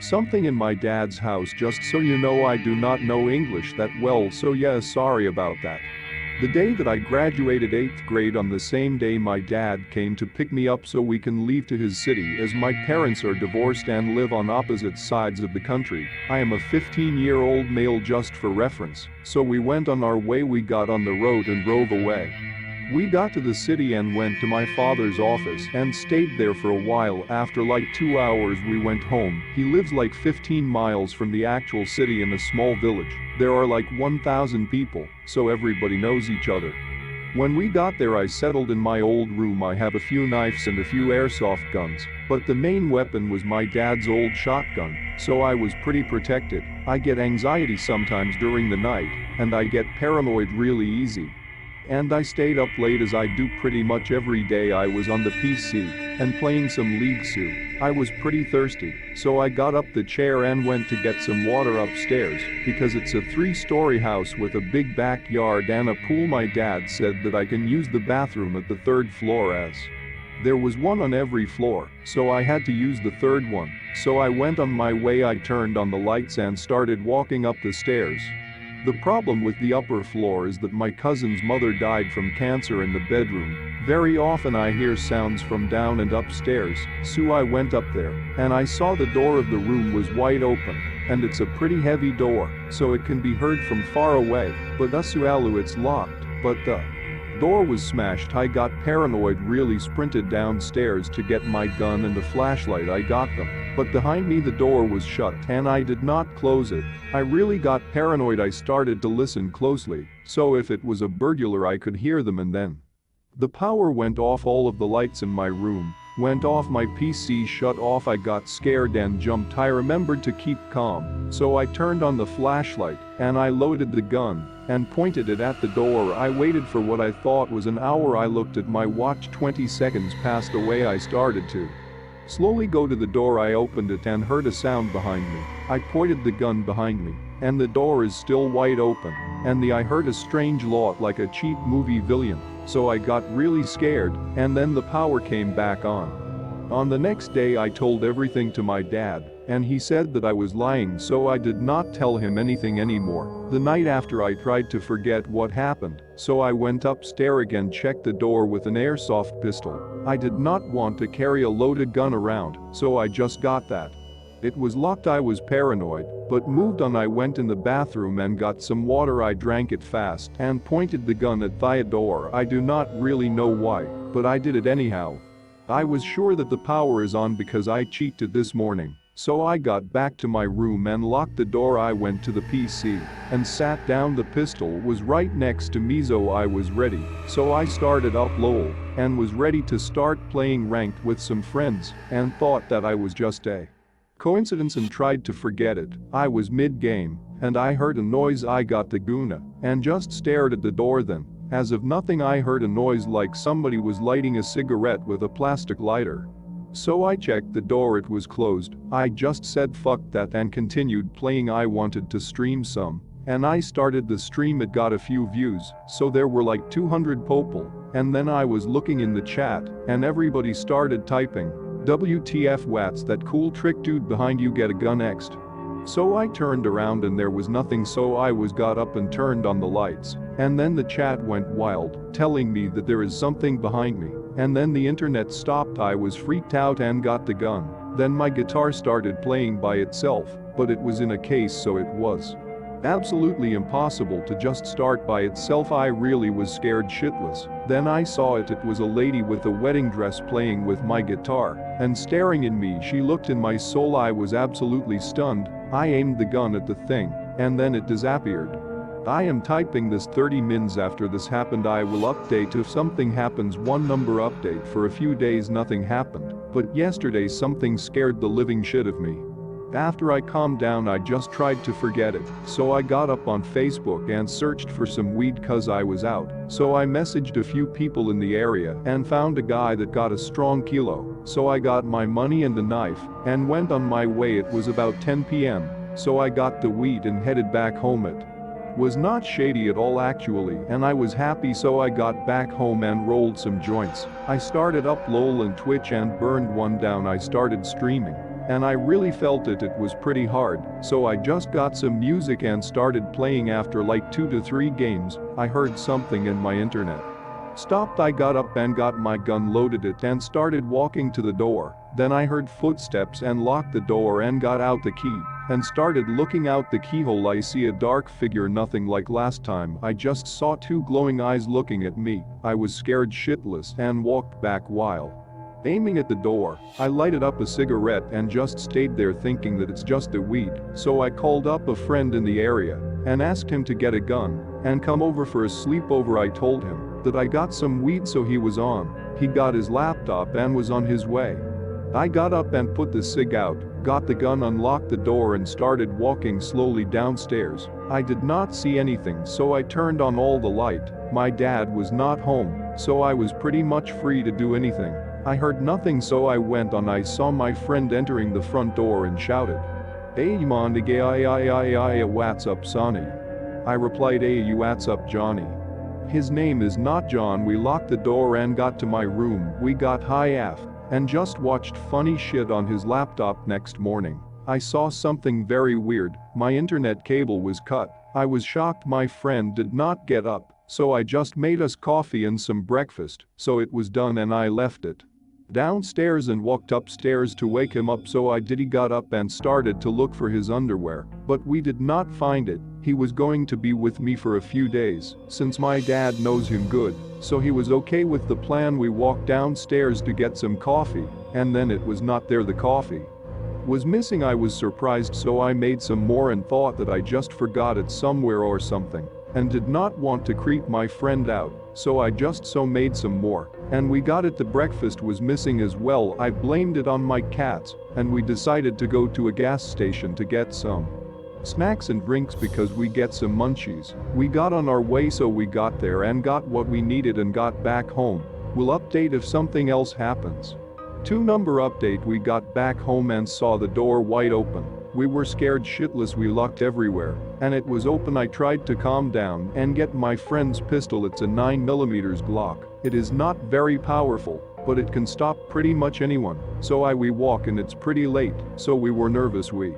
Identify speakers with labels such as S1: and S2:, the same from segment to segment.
S1: Something in my dad's house, just so you know I do not know English that well, so yeah, sorry about that. The day that I graduated 8th grade, on the same day my dad came to pick me up so we can leave to his city, as my parents are divorced and live on opposite sides of the country. I am a 15-year-old male, just for reference, so we went on our way. We got on the road and drove away. We got to the city and went to my father's office and stayed there for a while. After like 2 hours we went home. He lives like 15 miles from the actual city in a small village. There are like 1,000 people, so everybody knows each other. When we got there I settled in my old room. I have a few knives and a few airsoft guns, but the main weapon was my dad's old shotgun, so I was pretty protected. I get anxiety sometimes during the night, and I get paranoid really easy. And I stayed up late, as I do pretty much every day. I was on the PC and playing some League 2. I was pretty thirsty, so I got up the chair and went to get some water upstairs, because it's a 3-story house with a big backyard and a pool. My dad said that I can use the bathroom at the 3rd floor, as there was one on every floor, so I had to use the 3rd one. So I went on my way. I turned on the lights and started walking up the stairs. The problem with the upper floor is that my cousin's mother died from cancer in the bedroom. Very often I hear sounds from down and upstairs, so I went up there, and I saw the door of the room was wide open, and it's a pretty heavy door, so it can be heard from far away, but asualu it's locked, but the door was smashed. I got paranoid, really sprinted downstairs to get my gun and the flashlight. I got them, but behind me the door was shut and I did not close it. I really got paranoid. I started to listen closely, so if it was a burglar I could hear them, and then the power went off. All of the lights in my room went off. My PC shut off. I got scared and jumped. I remembered to keep calm, so I turned on the flashlight and I loaded the gun and pointed it at the door. I waited for what I thought was an hour. I looked at my watch. 20 seconds passed away. I started to slowly go to the door. I opened it and heard a sound behind me. I pointed the gun behind me, and the door is still wide open, and I heard a strange lot like a cheap movie villain, so I got really scared, and then the power came back on. On the next day I told everything to my dad, and he said that I was lying, so I did not tell him anything anymore. The night after I tried to forget what happened, so I went upstairs again, checked the door with an airsoft pistol. I did not want to carry a loaded gun around, so I just got that. It was locked. I was paranoid, but moved on. I went in the bathroom and got some water. I drank it fast and pointed the gun at Theodore. I do not really know why, but I did it anyhow. I was sure that the power is on because I cheated this morning, so I got back to my room and locked the door. I went to the PC and sat down. The pistol was right next to me, so I was ready, so I started up LOL and was ready to start playing ranked with some friends and thought that I was just a coincidence and tried to forget it. I was mid-game and I heard a noise. I got the guna and just stared at the door. Then, as of nothing, I heard a noise like somebody was lighting a cigarette with a plastic lighter. So I checked the door. It was closed. I just said fuck that and continued playing. I wanted to stream some, and I started the stream. It got a few views, so there were like 200 people, and then I was looking in the chat and everybody started typing, WTF Wats, that cool trick dude behind you, get a gun next. So I turned around and there was nothing, so I got up and turned on the lights, and then the chat went wild, telling me that there is something behind me, and then the internet stopped. I was freaked out and got the gun. Then my guitar started playing by itself, but it was in a case, so it was absolutely impossible to just start by itself. I really was scared shitless. Then I saw it. It was a lady with a wedding dress playing with my guitar and staring at me. She looked in my soul. I was absolutely stunned. I aimed the gun at the thing, and then it disappeared. I am typing this 30 mins after this happened. I will update if something happens. One number update. For a few days nothing happened, but yesterday something scared the living shit of me. After I calmed down I just tried to forget it, so I got up on Facebook and searched for some weed cause I was out, so I messaged a few people in the area and found a guy that got a strong kilo, so I got my money and a knife and went on my way. It was about 10 p.m, so I got the weed and headed back home. It was not shady at all actually, and I was happy, so I got back home and rolled some joints. I started up LOL and Twitch and burned one down. I started streaming, and I really felt it was pretty hard, so I just got some music and started playing. After like 2 to 3 games, I heard something in my internet. Stopped. I got up and got my gun, loaded it and started walking to the door. Then I heard footsteps and locked the door and got out the key and started looking out the keyhole. I see a dark figure, nothing like last time. I just saw 2 glowing eyes looking at me. I was scared shitless and walked back while aiming at the door. I lighted up a cigarette and just stayed there thinking that it's just a weed. So I called up a friend in the area and asked him to get a gun and come over for a sleepover. I told him that I got some weed, so he was on. He got his laptop and was on his way. I got up and put the cig out, got the gun, unlocked the door and started walking slowly downstairs. I did not see anything, so I turned on all the light. My dad was not home, so I was pretty much free to do anything. I heard nothing, so I went on. I saw my friend entering the front door and shouted, "Hey man, what's up Sonny?" I replied, "Hey, what's up Johnny?" His name is not John. We locked the door and got to my room. We got high af and just watched funny shit on his laptop. Next morning, I saw something very weird. My internet cable was cut. I was shocked. My friend did not get up, so I just made us coffee and some breakfast, so it was done and I left it downstairs and walked upstairs to wake him up, so I did. He got up and started to look for his underwear, but we did not find it. He was going to be with me for a few days, since my dad knows him good, so he was okay with the plan. We walked downstairs to get some coffee, and then it was not there. The coffee was missing. I was surprised, so I made some more and thought that I just forgot it somewhere or something, and did not want to creep my friend out, so I just made some more, and we got it. The breakfast was missing as well. I blamed it on my cats, and we decided to go to a gas station to get some snacks and drinks because we get some munchies. We got on our way, so we got there and got what we needed and got back home. We'll update if something else happens. 2 number update. We got back home and saw the door wide open. We were scared shitless. We looked everywhere and it was open. I tried to calm down and get my friend's pistol. It's a 9mm Glock. It is not very powerful, but it can stop pretty much anyone. So we walk and it's pretty late, so we were nervous. We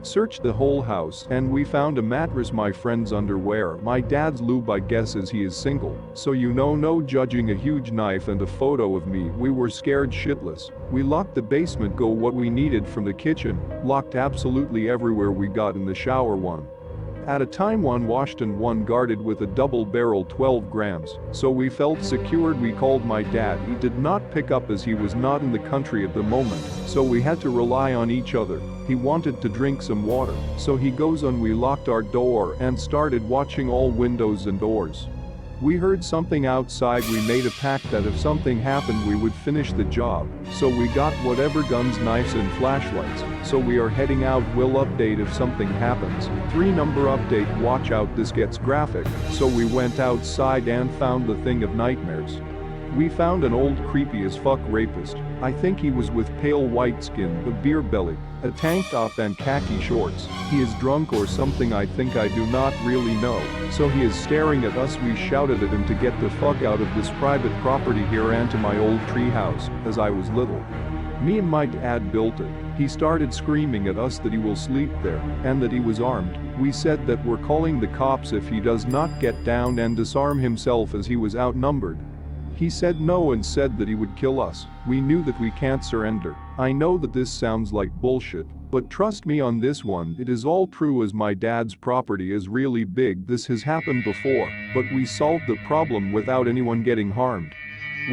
S1: searched the whole house and we found a mattress, my friend's underwear, my dad's lube. I guess as he is single, so no judging, a huge knife and a photo of me. We were scared shitless. We locked the basement, got what we needed from the kitchen, locked absolutely everywhere. We got in the shower one at a time, one washed and one guarded with a double barrel 12 grams, so we felt secured. We called my dad. He did not pick up as he was not in the country at the moment, so we had to rely on each other. He wanted to drink some water, so he goes on. We locked our door and started watching all windows and doors. We heard something outside. We made a pact that if something happened we would finish the job, so we got whatever guns, knives and flashlights, so we are heading out. We'll update if something happens. 3 number update. Watch out, this gets graphic. So we went outside and found the thing of nightmares. We found an old creepy as fuck rapist. I think he was with pale white skin, a beer belly, a tank top and khaki shorts. He is drunk or something, I think. I do not really know. So he is staring at us. We shouted at him to get the fuck out of this private property here and to my old tree house, as I was little. Me and my dad built it. He started screaming at us that he will sleep there and that he was armed. We said that we're calling the cops if he does not get down and disarm himself as he was outnumbered. He said no and said that he would kill us. We knew that we can't surrender. I know that this sounds like bullshit, but trust me on this one, it is all true, as my dad's property is really big. This has happened before, but we solved the problem without anyone getting harmed.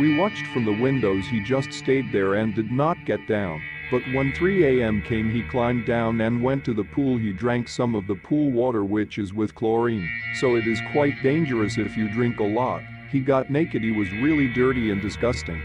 S1: We watched from the windows. He just stayed there and did not get down. But when 3 a.m. came, he climbed down and went to the pool. He drank some of the pool water, which is with chlorine, so it is quite dangerous if you drink a lot. He got naked. He was really dirty and disgusting.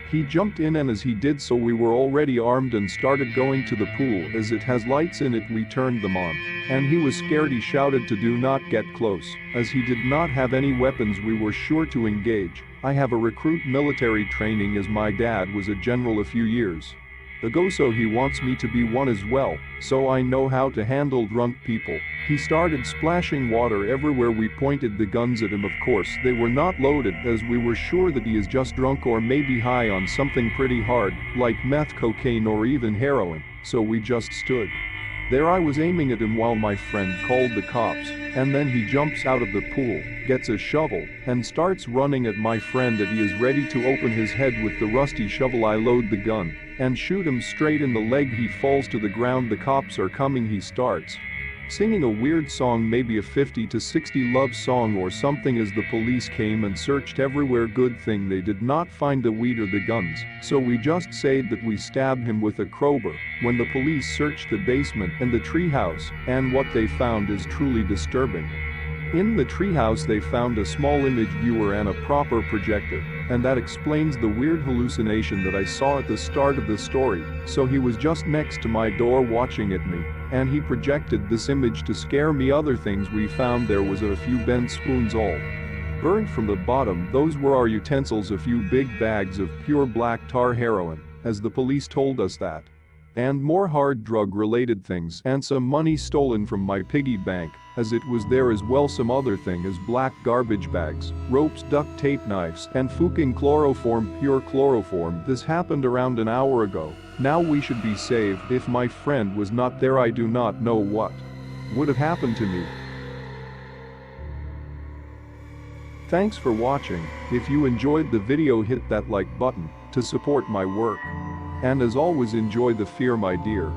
S1: He jumped in, and as he did so we were already armed and started going to the pool. As it has lights in it, we turned them on. And he was scared. He shouted to do not get close. As he did not have any weapons, we were sure to engage. I have a recruit military training as my dad was a general a few years Ago, so he wants me to be one as well, so I know how to handle drunk people. He started splashing water everywhere. We pointed the guns at him. Of course they were not loaded, as we were sure that he is just drunk or maybe high on something pretty hard, like meth, cocaine or even heroin, so we just stood there. I was aiming at him while my friend called the cops, and then he jumps out of the pool, gets a shovel, and starts running at my friend that he is ready to open his head with the rusty shovel. I load the gun and shoot him straight in the leg. He falls to the ground. The cops are coming. He starts singing a weird song, maybe a 50 to 60 love song or something, as the police came and searched everywhere. Good thing they did not find the weed or the guns, so we just said that we stabbed him with a crowbar. When the police searched the basement and the treehouse, and what they found is truly disturbing. In the treehouse they found a small image viewer and a proper projector, and that explains the weird hallucination that I saw at the start of the story. So he was just next to my door watching at me, and he projected this image to scare me. Other things we found: there was a few bent spoons all burned from the bottom. Those were our utensils. A few big bags of pure black tar heroin, as the police told us that, and more hard drug-related things, and some money stolen from my piggy bank, as it was there as well. Some other thing as black garbage bags, ropes, duct tape, knives, and fucking chloroform, pure chloroform. This happened around an hour ago. Now we should be saved. If my friend was not there, I do not know what would have happened to me. Thanks for watching. If you enjoyed the video, hit that like button to support my work. And as always, enjoy the fear, my dear.